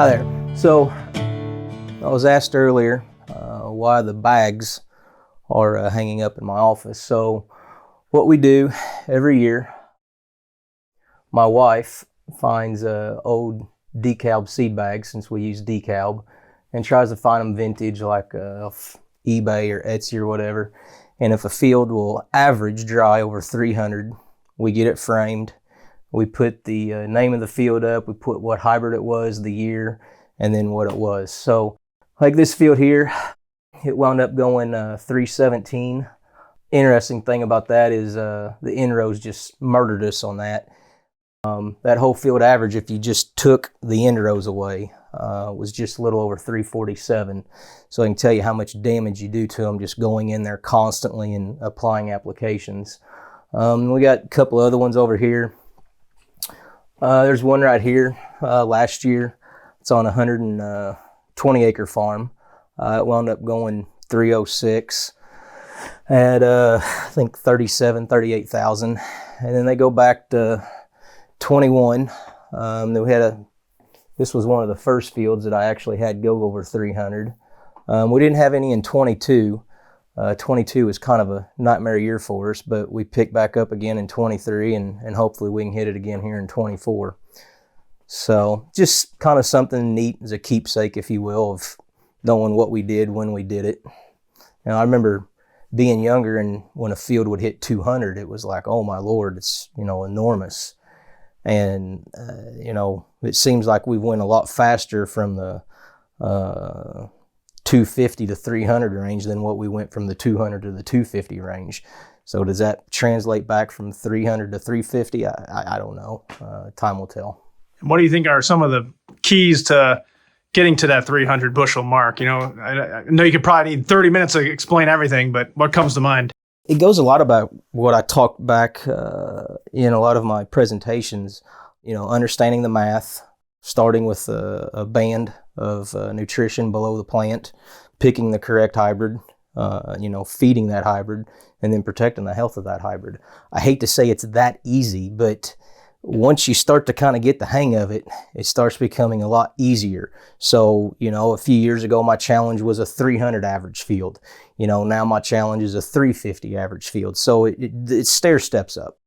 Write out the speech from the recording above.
Hi there. So I was asked earlier why the bags are hanging up in my office. So what we do every year, my wife finds old DeKalb seed bags, since we use DeKalb, and tries to find them vintage, like off eBay or Etsy or whatever. And if a field will average dry over 300, we get it framed. We put the name of the field up, we put what hybrid it was, the year, and then what it was. So like this field here, it wound up going 317. Interesting thing about that is the inrows just murdered us on that. That whole field average, if you just took the inrows away, was just a little over 347. So I can tell you how much damage you do to them just going in there constantly and applying applications. We got a couple other ones over here. There's one right here last year. It's on a 120 acre farm. It wound up going 306 at I think 38,000. And then they go back to 21. This was one of the first fields that I actually had go over 300. We didn't have any in 22. 22 is kind of a nightmare year for us, but we picked back up again in 23, and hopefully we can hit it again here in 24. So just kind of something neat as a keepsake, if you will, of knowing what we did when we did it. Now, I remember being younger, and when a field would hit 200, it was like, oh my Lord, it's, enormous. And, it seems like we went a lot faster from the 250 to 300 range than what we went from the 200 to the 250 range. So does that translate back from 300 to 350? I don't know. Time will tell. What do you think are some of the keys to getting to that 300 bushel mark? I know you could probably need 30 minutes to explain everything, but what comes to mind? It goes a lot about what I talked back in a lot of my presentations, understanding the math, starting with a band of nutrition below the plant, picking the correct hybrid, feeding that hybrid, and then protecting the health of that hybrid. I hate to say it's that easy, but once you start to kind of get the hang of it, it starts becoming a lot easier. So, a few years ago, my challenge was a 300 average field. Now my challenge is a 350 average field. So it stair steps up.